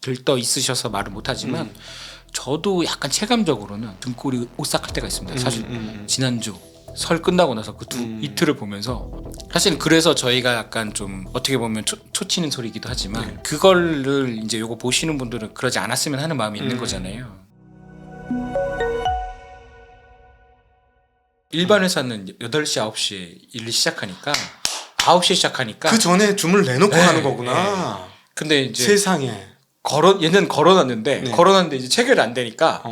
들떠 있으셔서 말을 못하지만 저도 약간 체감적으로는 등골이 오싹할 때가 있습니다. 사실 지난주 설 끝나고 나서 그 이틀을 보면서 사실 그래서 저희가 약간 좀 어떻게 보면 초치는 소리이기도 하지만 그거를 이제 요거 보시는 분들은 그러지 않았으면 하는 마음이 있는 거잖아요. 일반 회사는 8시 9시에 일을 시작하니까 9시에 시작하니까 그 전에 주문을 내놓고 하는 거구나. 근데 이제 세상에. 얘는 걸어놨는데 걸어놨는데 이제 체결이 안 되니까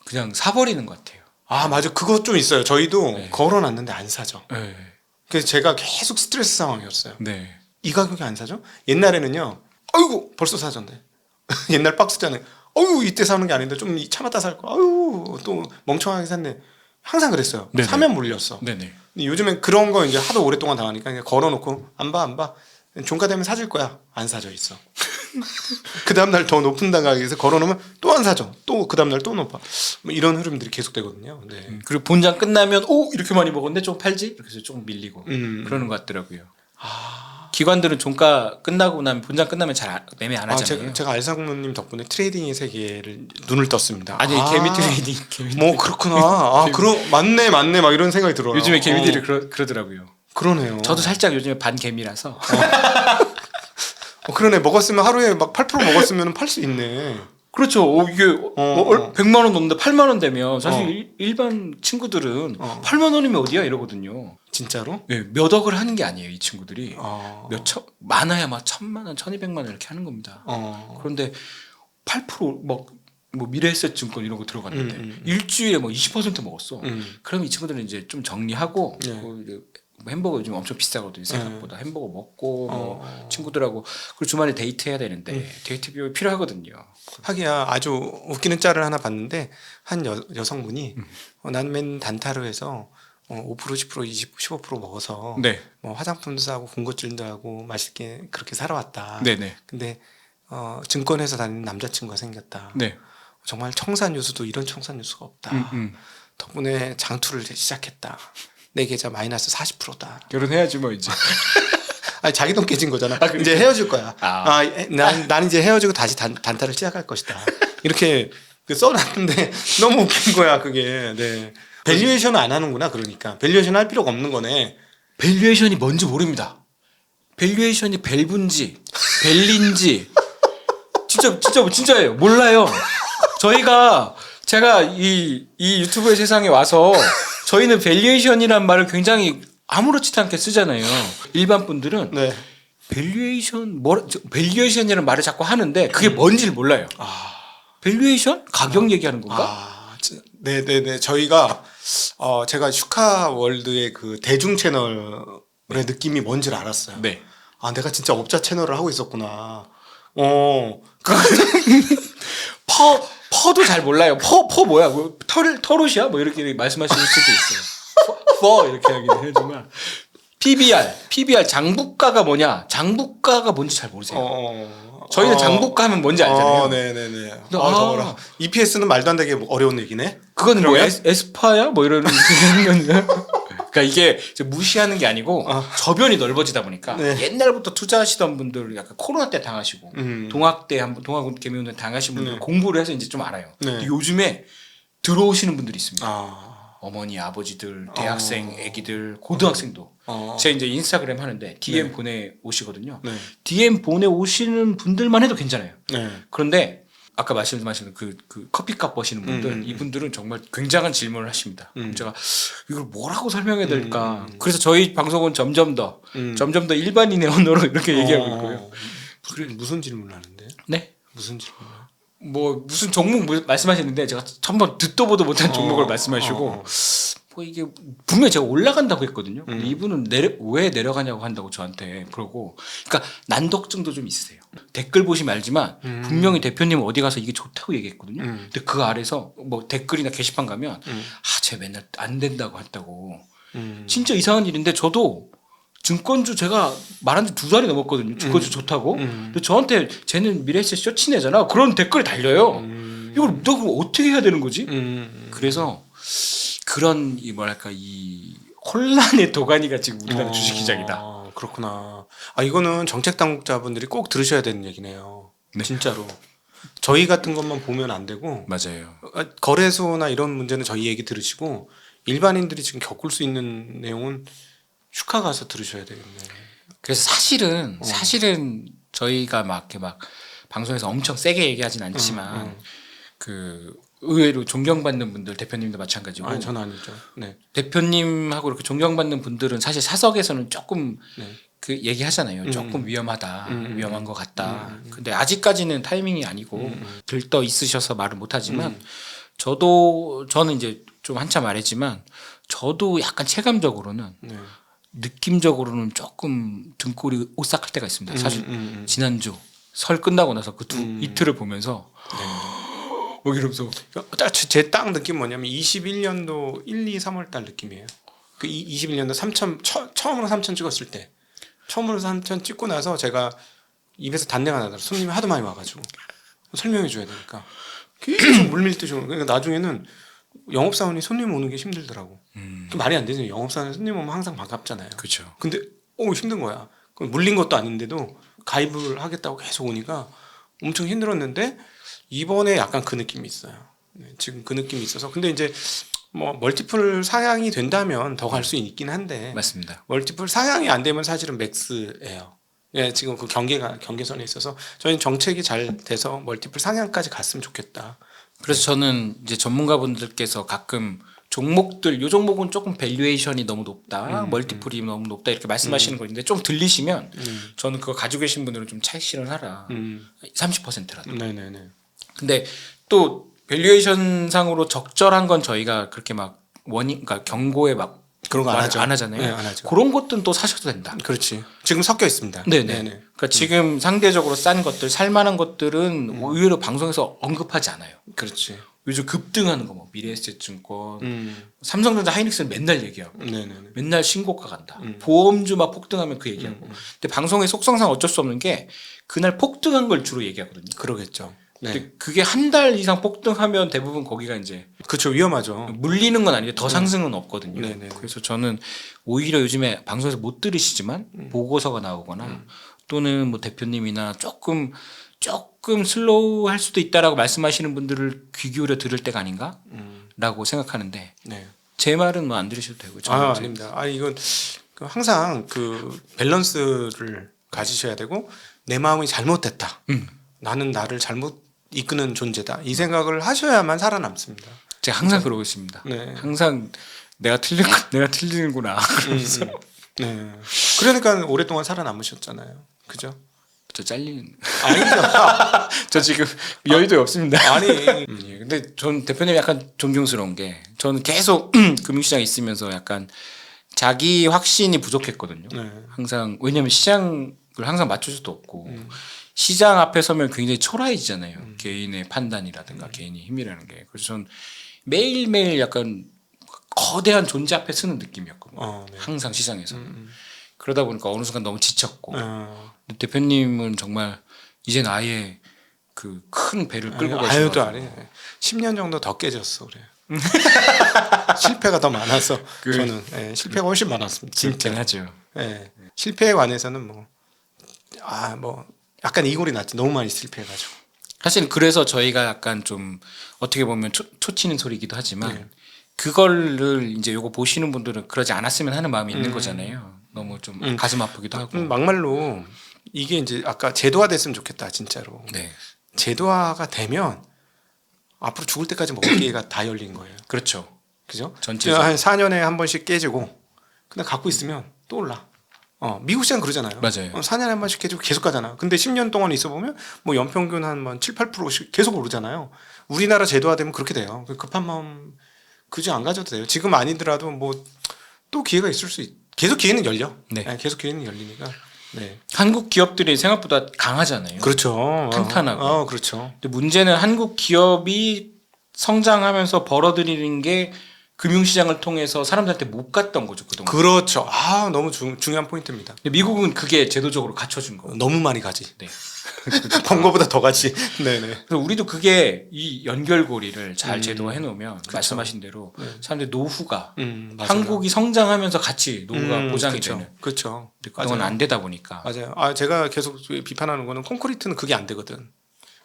그냥 사버리는 것 같아요. 아 맞아, 그거 좀 있어요. 저희도 네. 걸어놨는데 안 사죠. 네. 그래서 제가 계속 스트레스 상황이었어요. 네. 이 가격에 안 사죠? 옛날에는요. 아이고 벌써 사졌네. 옛날 박스잖아요. 어유 이때 사는 게 아닌데 좀 참았다 살 거. 아유 또 멍청하게 샀네. 항상 그랬어요. 네네. 사면 물렸어. 네네. 근데 요즘엔 그런 거 이제 하도 오랫동안 당하니까 그냥 걸어놓고 안 봐. 종가 되면 사줄 거야. 안 사져 있어. 그 다음날 더 높은 가격에서 걸어놓으면 또 안 사죠. 또 그 다음날 또 높아. 뭐 이런 흐름들이 계속되거든요. 네. 그리고 본장 끝나면 오 이렇게 많이 먹었는데 좀 팔지? 이렇게 해서 조금 밀리고 그러는 것 같더라고요. 기관들은 종가 끝나고 나면 본장 끝나면 잘 매매 안 하잖아요. 제가 알사국모님 덕분에 트레이딩의 세계를 눈을 떴습니다. 아니 개미 트레이딩. 뭐 그렇구나. 맞네 막 이런 생각이 들어요. 요즘에 개미들이 그러더라고요. 그러네요. 저도 살짝 요즘에 반 개미라서. 그러네. 먹었으면 하루에 막 8% 먹었으면 팔 수 있네. 그렇죠. 이게 100만 원 넘는데 8만 원 되면 사실 일반 친구들은 8만 원이면 어디야 이러거든요. 진짜로? 네, 몇 억을 하는 게 아니에요. 이 친구들이. 많아야 막 1000만 원, 1200만 원 이렇게 하는 겁니다. 그런데 8%막 뭐 미래에셋 증권 이런 거 들어갔는데 일주일에 뭐 20% 먹었어. 그럼 이 친구들은 이제 좀 정리하고 이제 햄버거 요즘 엄청 비싸거든요. 생각보다 ham버거 먹고 뭐 친구들하고 그리고 주말에 데이트해야 되는데 데이트 비용이 필요하거든요. 하기야 아주 웃기는 짤을 하나 봤는데 한 여성분이 나는 맨 단타로 해서 5% 10% 20, 15% 먹어서 네. 뭐 화장품도 사고 군것질도 하고 맛있게 그렇게 살아왔다. 네네. 근데 증권회사 다니는 남자친구가 생겼다. 네. 정말 청산유수도 이런 청산유수가 없다. 덕분에 장투를 시작했다. 내 계좌 마이너스 40%다. 결혼해야지 뭐 이제. 아니 자기 돈 깨진 거잖아. 이제 헤어질 거야. 난 이제 헤어지고 다시 단타를 시작할 것이다. 이렇게 써놨는데 너무 웃긴 거야 그게. 네. 밸류에이션은 안 하는구나. 그러니까 밸류에이션 할 필요가 없는 거네. 밸류에이션이 뭔지 모릅니다. 밸류에이션이 밸분지 밸린지 진짜예요. 몰라요. 제가 이 유튜브의 세상에 와서 저희는 밸류에이션이란 말을 굉장히 아무렇지도 않게 쓰잖아요. 일반 분들은 네. 밸류에이션이라는 말을 자꾸 하는데 그게 뭔지를 몰라요. 밸류에이션? 가격 얘기하는 건가? 네네네. 저희가 제가 슈카월드의 그 대중 채널의 느낌이 뭔지를 알았어요. 네. 내가 진짜 업자 채널을 하고 있었구나. 퍼도 잘 몰라요. 퍼 뭐야? 뭐, 털옷이야? 뭐 이렇게 말씀하실 수도 있어요. 퍼 이렇게 하긴 하지만 PBR 장부가가 뭐냐? 장부가가 뭔지 잘 모르세요. 저희는 장부가 하면 뭔지 알잖아요. 네네네. 더워라. EPS는 말도 안 되게 어려운 얘기네. 그건 뭐 에스파야? 뭐 이런 그러니까 이게 무시하는 게 아니고 저변이 넓어지다 보니까 옛날부터 투자하시던 분들 약간 코로나 때 당하시고 동학 개미운동 당하신 분들 공부를 해서 이제 좀 알아요. 근데 요즘에 들어오시는 분들이 있습니다. 어머니, 아버지들, 대학생, 애기들, 고등학생도. 제가 이제 인스타그램 하는데 DM 보내 오시거든요. DM 보내 오시는 분들만 해도 괜찮아요. 그런데 아까 말씀하신 그 커피값 버시는 분들, 이분들은 정말 굉장한 질문을 하십니다. 제가 이걸 뭐라고 설명해야 될까? 그래서 저희 방송은 점점 더 일반인의 언어로 이렇게 얘기하고 있고요. 무슨 질문을 하는데? 네? 무슨 질문? 뭐 무슨 종목 말씀하시는데 제가 한번 듣도 보도 못한 종목을 말씀하시고 뭐 이게 분명히 제가 올라간다고 했거든요. 근데 이분은 왜 내려가냐고 한다고 저한테 그러고, 그러니까 난독증도 좀 있으세요. 댓글 보시면 알지만 분명히 대표님 어디 가서 이게 좋다고 얘기했거든요. 근데 그 아래서 뭐 댓글이나 게시판 가면 쟤 맨날 안 된다고 했다고. 진짜 이상한 일인데 저도 증권주 제가 말한 지 2달이 넘었거든요. 증권주 좋다고. 근데 저한테 쟤는 미래에셋 쇼치네잖아. 그런 댓글이 달려요. 이걸 너 그럼 어떻게 해야 되는 거지? 그래서 그런 이 혼란의 도가니가 지금 우리나라 주식시장이다. 그렇구나. 이거는 정책 당국자분들이 꼭 들으셔야 되는 얘기네요. 진짜로. 저희 같은 것만 보면 안 되고 맞아요. 거래소나 이런 문제는 저희 얘기 들으시고 일반인들이 지금 겪을 수 있는 내용은 슈카 가서 들으셔야 되겠네. 그래서 사실은 저희가 막 이렇게 막 방송에서 엄청 세게 얘기하진 않지만 그 의외로 존경받는 분들 대표님도 마찬가지고. 아니 저는 아니죠. 네. 대표님하고 이렇게 존경받는 분들은 사실 사석에서는 조금 네. 그 얘기하잖아요. 조금 위험하다, 위험한 것 같다. 근데 아직까지는 타이밍이 아니고 들떠 있으셔서 말을 못하지만 저는 이제 좀 한참 말했지만 저도 약간 체감적으로는 네. 느낌적으로는 조금 등골이 오싹할 때가 있습니다. 사실 지난주 설 끝나고 나서 그 이틀을 보면서 뭐 이러면서 제 딱 느낌 뭐냐면 21년도 1, 2, 3월 달 느낌이에요. 그 21년도 3천 처음으로 3천 찍었을 때 처음으로 3천 찍고 나서 제가 입에서 단내가 나더라고요. 손님이 하도 많이 와가지고 설명해 줘야 되니까 계속 물밀듯이 오는. 그러니까 나중에는 영업사원이 손님 오는 게 힘들더라고. 그 말이 안 되죠. 영업사원이 손님 오면 항상 반갑잖아요. 그렇죠. 근데 힘든 거야. 그럼 물린 것도 아닌데도 가입을 하겠다고 계속 오니까 엄청 힘들었는데 이번에 약간 그 느낌이 있어요. 네, 지금 그 느낌이 있어서 근데 이제 뭐 멀티플 상향이 된다면 더 갈 수 있긴 한데 맞습니다. 멀티플 상향이 안 되면 사실은 맥스예요. 예, 지금 그 경계선에 있어서 저희는 정책이 잘 돼서 멀티플 상향까지 갔으면 좋겠다. 그래서 저는 이제 전문가분들께서 가끔 종목들 요 종목은 조금 밸류에이션이 너무 높다, 멀티플이 너무 높다 이렇게 말씀하시는 거 있는데 좀 들리시면 저는 그거 가지고 계신 분들은 좀 차익 실현하라. 30%라도. 네네네. 근데 또 밸류에이션 상으로 적절한 건 저희가 그렇게 막 그러니까 경고에 막 그런 거 안 하죠. 안 하잖아요. 네, 안 하죠. 그런 것들은 또 사셔도 된다. 그렇지. 지금 섞여 있습니다. 네네. 그러니까 지금 상대적으로 싼 것들, 살만한 것들은 의외로 방송에서 언급하지 않아요. 그렇지. 요즘 급등하는 거 뭐 미래에셋증권, 삼성전자, 하이닉스는 맨날 얘기하고, 네네네. 맨날 신고가 간다. 보험주 막 폭등하면 그 얘기하고. 근데 방송의 속성상 어쩔 수 없는 게 그날 폭등한 걸 주로 얘기하거든요. 그러겠죠. 네. 근데 그게 한 달 이상 폭등하면 대부분 거기가 이제 그렇죠. 위험하죠. 물리는 건 아닌데 더 상승은 없거든요. 네네. 그래서 저는 오히려 요즘에 방송에서 못 들으시지만 보고서가 나오거나 또는 뭐 대표님이나 조금 슬로우할 수도 있다라고 말씀하시는 분들을 귀 기울여 들을 때가 아닌가라고 생각하는데 네. 제 말은 뭐 안 들으셔도 되고. 아닙니다. 이건 항상 그 밸런스를 가지셔야 되고 내 마음이 잘못됐다. 나는 나를 잘못 이끄는 존재다. 이 생각을 하셔야만 살아남습니다. 제가 항상 그러고 있습니다. 네. 항상 내가 틀리는구나. 그러면서 네. 그러니까 오랫동안 살아남으셨잖아요. 그죠? 저 잘리는. 아니죠. 저 지금 여의도에 없습니다. 아니. 예, 근데 전 대표님 약간 존경스러운 게 저는 계속 금융시장에 있으면서 약간 자기 확신이 부족했거든요. 네. 항상 왜냐하면 시장을 항상 맞출 수도 없고 시장 앞에 서면 굉장히 초라해지잖아요. 개인의 판단이라든가 개인의 힘이라는 게. 그래서 전 매일매일 약간 거대한 존재 앞에 서는 느낌이었거든요. 네. 항상 시장에서는. 그러다 보니까 어느 순간 너무 지쳤고 대표님은 정말 이젠 아예 그 큰 배를 끌고 가시고 또 아니 10년 정도 더 깨졌어 그래. 실패가 더 많아서 저는 실패가 훨씬 많았습니다. 진짜 하죠. 실패에 관해서는 뭐 약간 이골이 났지. 너무 많이 실패해가지고. 사실 그래서 저희가 약간 좀 어떻게 보면 초치는 소리이기도 하지만 그거를 이제 요거 보시는 분들은 그러지 않았으면 하는 마음이 있는 거잖아요. 너무 좀 가슴 아프기도 하고. 막말로 이게 이제 아까 제도화 됐으면 좋겠다 진짜로. 네. 제도화가 되면 앞으로 죽을 때까지 먹을 기회가 다 열린 거예요. 그렇죠. 그죠? 전체적으로. 한 4년에 한 번씩 깨지고 그냥 갖고 있으면 또 올라. 미국 시장 그러잖아요. 맞아요. 4년에 한 번씩 깨지고 계속 가잖아. 근데 10년 동안 있어 보면 뭐 연평균 한 7, 8%씩 계속 오르잖아요. 우리나라 제도화되면 그렇게 돼요. 급한 마음 굳이 안 가져도 돼요. 지금 아니더라도 뭐 또 기회가 있을 수 계속 기회는 열려. 네. 계속 기회는 열리니까. 네. 한국 기업들이 생각보다 강하잖아요. 그렇죠. 탄탄하고. 그렇죠. 근데 문제는 한국 기업이 성장하면서 벌어들이는 게 금융시장을 통해서 사람들한테 못 갔던 거죠 그동안. 그렇죠. 너무 중요한 포인트입니다. 근데 미국은 그게 제도적으로 갖춰준 거. 너무 많이 가지. 네. 번 거보다 더 가지. 네네. 그래서 우리도 그게 이 연결고리를 잘 제도화해 놓으면 말씀하신 대로 사람들이 노후가 맞아요. 한국이 성장하면서 같이 노후가 보장이 되는. 그렇죠. 그동안 안 되다 보니까. 맞아요. 제가 계속 비판하는 거는 콘크리트는 그게 안 되거든.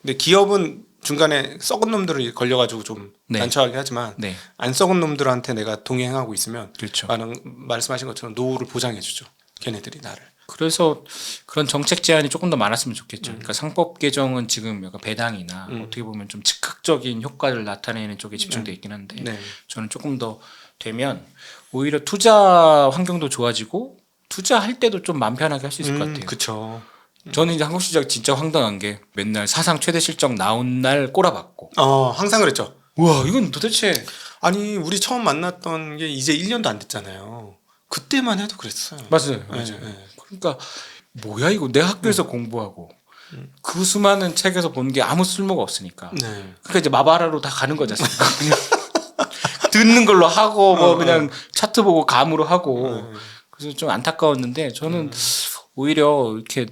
근데 기업은 중간에 썩은 놈들이 걸려가지고 좀 네. 난처하게 하지만 네. 안 썩은 놈들한테 내가 동행하고 있으면 그렇죠. 말씀하신 것처럼 노후를 보장해주죠. 걔네들이 나를. 그래서 그런 정책 제안이 조금 더 많았으면 좋겠죠. 그러니까 상법 개정은 지금 약간 배당이나 어떻게 보면 좀 즉각적인 효과를 나타내는 쪽에 집중돼 있긴 한데 네. 저는 조금 더 되면 오히려 투자 환경도 좋아지고 투자할 때도 좀 마음 편하게 할 수 있을 것 같아요. 그렇죠. 저는 이제 한국 시장 진짜 황당한 게 맨날 사상 최대 실적 나온 날 꼬라박고 항상 그랬죠. 우와 이건 도대체 아니 우리 처음 만났던 게 이제 1년도 안 됐잖아요. 그때만 해도 그랬어요. 맞아요. 네. 그러니까 뭐야 이거 내 학교에서 공부하고 그 수많은 책에서 본 게 아무 쓸모가 없으니까. 네. 그러니까 이제 마바라로 다 가는 거지 않습니까? 그냥 듣는 걸로 하고 뭐 그냥 차트 보고 감으로 하고 그래서 좀 안타까웠는데 저는 오히려 이렇게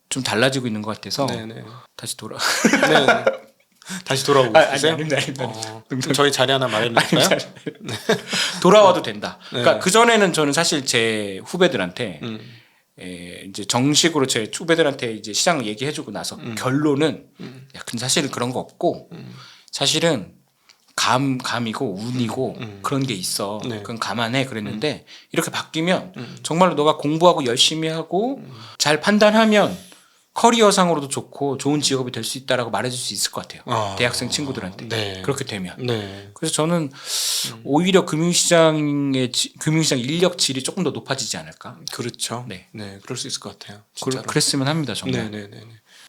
좀 달라지고 있는 것 같아서 네네. 다시 돌아. 네. 다시 돌아오고 싶으세요? 아닙니다. 그럼 저희 자리 하나 마련할까요? 돌아와도 된다. 네. 그러니까 그 전에는 저는 사실 제 후배들한테 이제 정식으로 제 후배들한테 이제 시장을 얘기해주고 나서 결론은 야, 근데 사실은 그런 거 없고 사실은 감이고 운이고 그런 게 있어. 네. 그건 감안해 그랬는데 이렇게 바뀌면 정말로 너가 공부하고 열심히 하고 잘 판단하면 커리어상으로도 좋고 좋은 직업이 될 수 있다라고 말해줄 수 있을 것 같아요. 대학생 친구들한테 네. 그렇게 되면. 네. 그래서 저는 오히려 금융시장 인력 질이 조금 더 높아지지 않을까. 그렇죠. 네. 네, 그럴 수 있을 것 같아요. 진짜로. 그랬으면 합니다 정말. 네네네.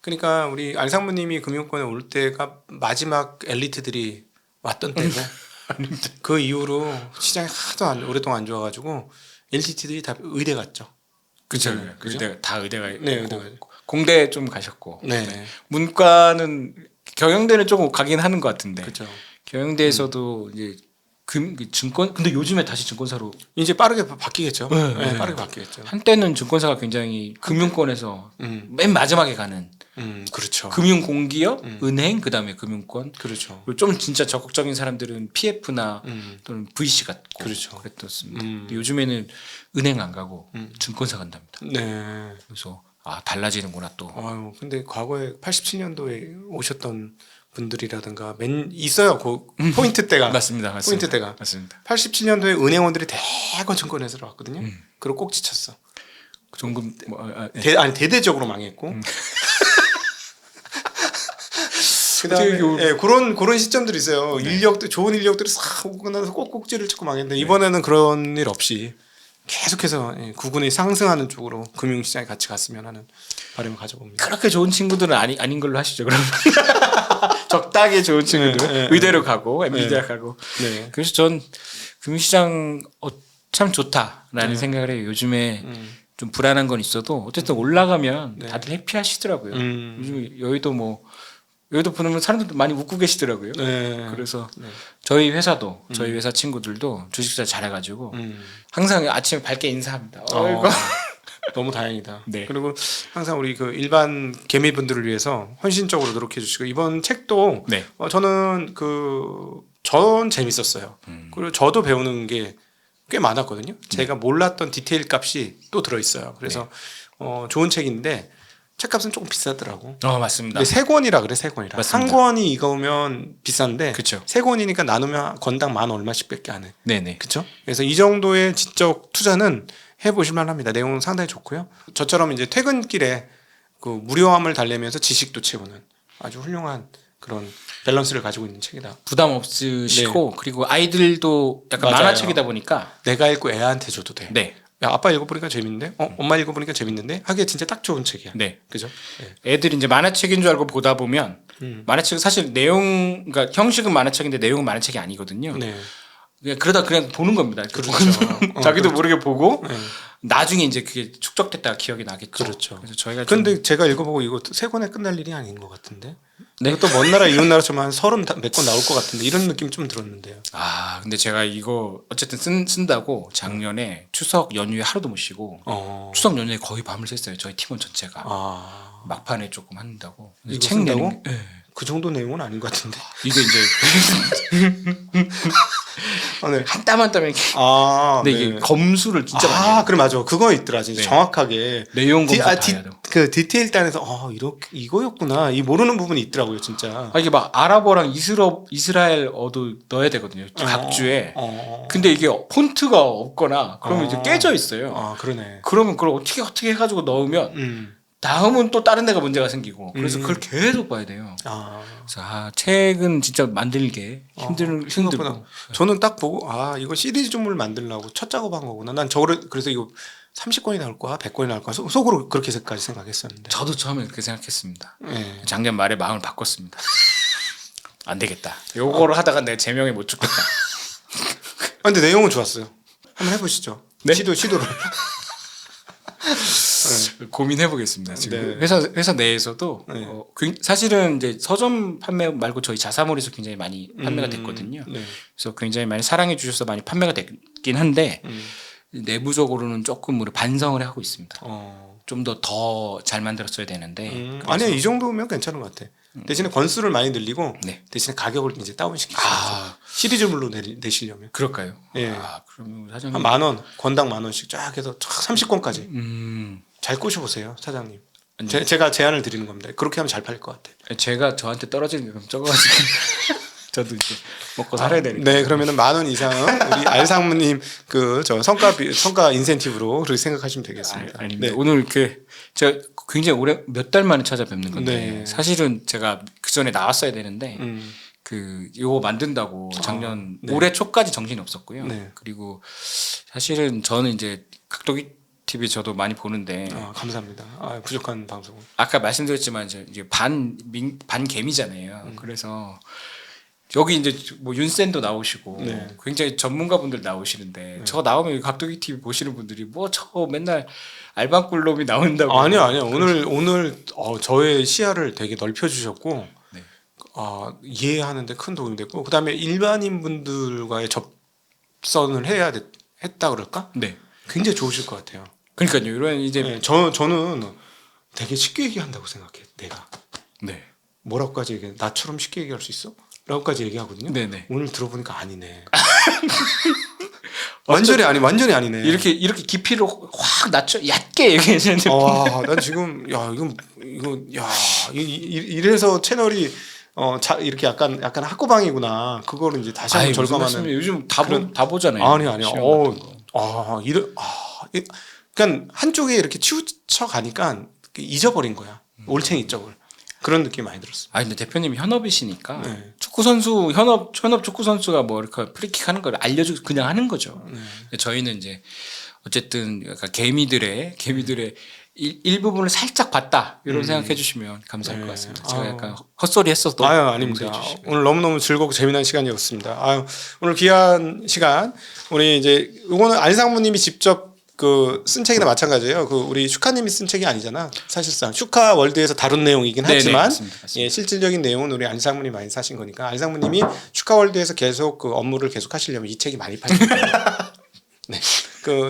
그러니까 우리 안상무님이 금융권에 올 때가 마지막 엘리트들이 왔던 때고 그 이후로 시장이 하도 오랫동안 안 좋아가지고 엘리트들이 다 의대 갔죠. 그죠. 그죠? 다 의대가 네, 있고 의대가 있고. 공대 좀 가셨고 네. 문과는 경영대는 조금 가긴 하는 것 같은데 그렇죠. 경영대에서도 이제 증권 근데 요즘에 다시 증권사로 이제 빠르게 바뀌겠죠. 네, 네, 네. 빠르게 바뀌겠죠. 한때는 증권사가 굉장히 금융권에서 맨 마지막에 가는 그렇죠. 금융공기업, 은행, 그다음에 금융권. 그렇죠. 그리고 좀 진짜 적극적인 사람들은 PF나 또는 VC 같고 그렇죠. 그랬었습니다. 근데 요즘에는 은행 안 가고 증권사 간답니다. 네. 그래서 달라지는구나 또. 아유, 근데 과거에 87년도에 오셨던 분들이라든가 있어요. 그 포인트 때가. 맞습니다. 포인트 때가. 맞습니다. 87년도에 은행원들이 대거 증권회사로 왔거든요. 그리고 꼭 지쳤어. 종금 대대적으로 망했고. 그다음에 그런 시점들이 있어요. 좋은 인력들이 싹 오고 나서 꼭꼭지를 찍고 망했는데 이번에는 그런 일 없이 계속해서 구군이 상승하는 쪽으로 금융시장에 같이 갔으면 하는 바람을 가져봅니다. 그렇게 좋은 친구들은 아닌 걸로 하시죠. 그러면 적당히 좋은 친구들 의대로 가고 MB대학 가고. 네. 그래서 전 금융시장 참 좋다라는 생각을 해요. 요즘에 좀 불안한 건 있어도 어쨌든 올라가면 다들 해피하시더라고요. 요즘 여의도 보면 사람들도 많이 웃고 계시더라고요. 네. 그래서 저희 회사 친구들도 주식 투자 잘해가지고 항상 아침에 밝게 인사합니다. 너무 다행이다. 네. 그리고 항상 우리 그 일반 개미분들을 위해서 헌신적으로 노력해 주시고 이번 책도 네. 저는 전 재밌었어요. 그리고 저도 배우는 게 꽤 많았거든요. 제가 몰랐던 디테일 값이 또 들어 있어요. 그래서 좋은 책인데 책값은 조금 비싸더라고. 맞습니다. 근데 세 권이라 그래, 세 권이라. 맞습니다. 한 권이 이거면 비싼데 그쵸. 세 권이니까 나누면 건당 만 얼마씩밖에 안 해. 네네. 그렇죠? 그래서 이 정도의 지적 투자는 해보실 만합니다. 내용은 상당히 좋고요. 저처럼 이제 퇴근길에 그 무료함을 달래면서 지식도 채우는 아주 훌륭한 그런 밸런스를 가지고 있는 책이다. 부담 없으시고 그리고 아이들도 약간 맞아요. 만화책이다 보니까 내가 읽고 애한테 줘도 돼. 네. 야, 아빠 읽어보니까 재밌는데? 엄마 읽어보니까 재밌는데? 하기에 진짜 딱 좋은 책이야. 네. 그죠? 네. 애들이 이제 만화책인 줄 알고 보다 보면 만화책은 사실 그러니까 형식은 만화책인데 내용은 만화책이 아니거든요. 네. 그러다 그냥 보는 겁니다. 그렇죠. 자기도 그렇죠. 모르게 보고 네. 나중에 이제 그게 축적됐다가 기억이 나겠죠. 그렇죠. 그래서 저희가 근데 제가 읽어보고 이거 세 권에 끝날 일이 아닌 것 같은데? 네? 이것도 먼 나라 이웃 나라처럼 한 30 몇 권 나올 것 같은데 이런 느낌이 좀 들었는데요. 근데 제가 이거 어쨌든 쓴다고 작년에 추석 연휴에 하루도 못 쉬고 추석 연휴에 거의 밤을 샜어요. 저희 팀원 전체가 막판에 조금 한다고. 이거 책 쓴다고? 내는 게, 네. 그 정도 내용은 아닌 것 같은데. 이게 이제 네. 한 땀 한 땀 이렇게. 근데 네. 이게 검수를 진짜 많이 해요. 그래 맞아. 그거 있더라. 진짜 네. 정확하게 내용 검수 다 해야 돼요. 그 디테일 단에서 이렇게 이거였구나. 이 모르는 부분이 있더라고요, 진짜. 이게 막 아랍어랑 이스라엘어도 넣어야 되거든요. 각 주에. 근데 이게 폰트가 없거나 그러면 이제 깨져 있어요. 그러네. 그러면 그걸 어떻게 해가지고 넣으면 다음은 또 다른 데가 문제가 생기고 그래서 그걸 계속 봐야 돼요. 그래서 책은 진짜 만들게 힘들고. 저는 딱 보고 이거 시리즈물 만들려고 첫 작업한 거구나. 난 저를 그래서 이거 30권이 나올 거야, 100권이 나올 거야. 속으로 그렇게까지 생각했었는데. 저도 처음에 그렇게 생각했습니다. 네. 작년 말에 마음을 바꿨습니다. 안 되겠다. 요거를 하다가 내 제명에 못 죽겠다. 근데 내용은 좋았어요. 한번 해보시죠. 네? 시도를. 고민해 보겠습니다. 지금 네. 회사 내에서도 네. 사실은 이제 서점 판매 말고 저희 자사몰에서 굉장히 많이 판매가 됐거든요. 네. 그래서 굉장히 많이 사랑해 주셔서 많이 판매가 됐긴 한데 내부적으로는 조금 우리 반성을 하고 있습니다. 좀 더 잘 만들었어야 되는데. 아니야, 이 정도면 괜찮은 것 같아. 대신에 권수를 많이 늘리고 네. 대신에 가격을 이제 다운시키죠. 시리즈물로 내시려면. 그럴까요? 예. 그러면 사장님 한 10,000원, 권당 10,000원씩 쫙 해서 30권까지. 잘 꼬셔보세요, 사장님. 제가 제안을 드리는 겁니다. 그렇게 하면 잘 팔릴 것 같아. 제가 저한테 떨어지는 게 그럼 적어가지고 저도 이제 먹고 살아야 되니까. 네, 그러면은 10,000원 이상은 우리 알상무님 저 성과 인센티브로 그렇게 생각하시면 되겠습니다. 아닙니다. 네. 오늘 이렇게 제가 굉장히 오래 몇 달 만에 찾아뵙는 건데 네. 사실은 제가 그 전에 나왔어야 되는데 요거 만든다고 작년 올해 초까지 정신이 없었고요. 네. 그리고 사실은 저는 이제 각도기 TV 저도 많이 보는데 감사합니다. 부족한 방송은. 아까 말씀드렸지만 이제 반 개미잖아요. 그래서 여기 이제 뭐 윤센도 나오시고 네. 굉장히 전문가분들 나오시는데 저 나오면 각도기 TV 보시는 분들이 뭐 저 맨날 알방꿀놈이 나온다고. 아니요. 오늘 저의 시야를 되게 넓혀 주셨고 네. 이해하는데 큰 도움이 됐고 그다음에 일반인 분들과의 접선을 했다 그럴까? 네. 굉장히 좋으실 것 같아요. 그러니까요. 이런 이제 네, 저는 되게 쉽게 얘기한다고 생각해. 내가 네. 뭐라고까지 얘기해? 나처럼 쉽게 얘기할 수 있어? 라고까지 얘기하거든요. 네네. 오늘 들어보니까 아니네. 완전히 아니네. 이렇게 깊이를 확 낮춰 얕게 얘기하시는데. 난 지금 이래서 채널이 이렇게 약간 학고방이구나. 그거를 이제 다시 한번 절감하는. 요즘 다 보잖아요. 아니요. 그러니까 한쪽에 이렇게 치우쳐 가니까 잊어버린 거야. 올챙이 쪽을. 그런 느낌이 많이 들었어. 근데 대표님이 현업이시니까 네. 축구 선수 현업 축구 선수가 뭐 이렇게 프리킥 하는 걸 알려주고 그냥 하는 거죠. 저희는 이제 어쨌든 약간 개미들의 일부분을 살짝 봤다 이런 생각해 주시면 감사할 것 같습니다. 제가 약간 헛소리 했어도 아닙니다. 오늘 너무너무 즐겁고 재미난 시간이었습니다. 오늘 귀한 시간 우리 이제 이거는 알상무님이 직접 쓴 책이나 마찬가지예요. 우리 슈카님이 쓴 책이 아니잖아. 사실상 슈카 월드에서 다룬 내용이긴 하지만 맞습니다. 예, 실질적인 내용은 우리 안상무님이 많이 사신 거니까 안상무님이 슈카 월드에서 계속 업무를 계속 하시려면 이 책이 많이 팔립니다. 네,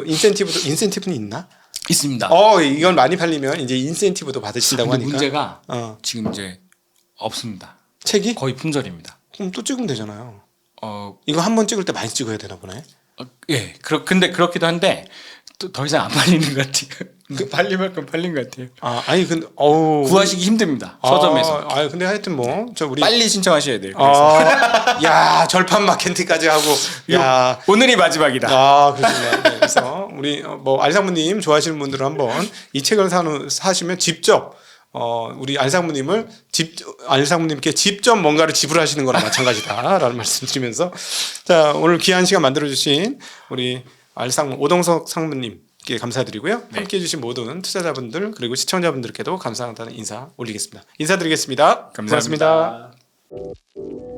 인센티브는 있나? 있습니다. 이건 많이 팔리면 이제 인센티브도 받으신다고 하니까. 문제가 지금 이제 없습니다. 책이 거의 품절입니다. 그럼 또 찍으면 되잖아요. 이거 한 번 찍을 때 많이 찍어야 되나 보네. 예. 근데 그렇기도 한데 또 더 이상 안 팔리는 것 같아요. 팔린 만큼 팔린 것 같아요. 근데 구하시기 힘듭니다. 서점에서. 근데 하여튼 우리 빨리 신청하셔야 돼요. 야, 절판 마케팅까지 하고 오늘이 마지막이다. 그렇군요. 네, 그래서 우리 알상무님 좋아하시는 분들은 한번 이 책을 사시면 직접 우리 알상무님께 직접 뭔가를 지불하시는 거랑 마찬가지다라는 말씀드리면서 자, 오늘 귀한 시간 만들어주신 우리 오동석 상무님께 감사드리고요. 네. 함께해 주신 모든 투자자분들 그리고 시청자분들께도 감사하다는 인사 올리겠습니다. 인사드리겠습니다. 감사합니다. 고맙습니다.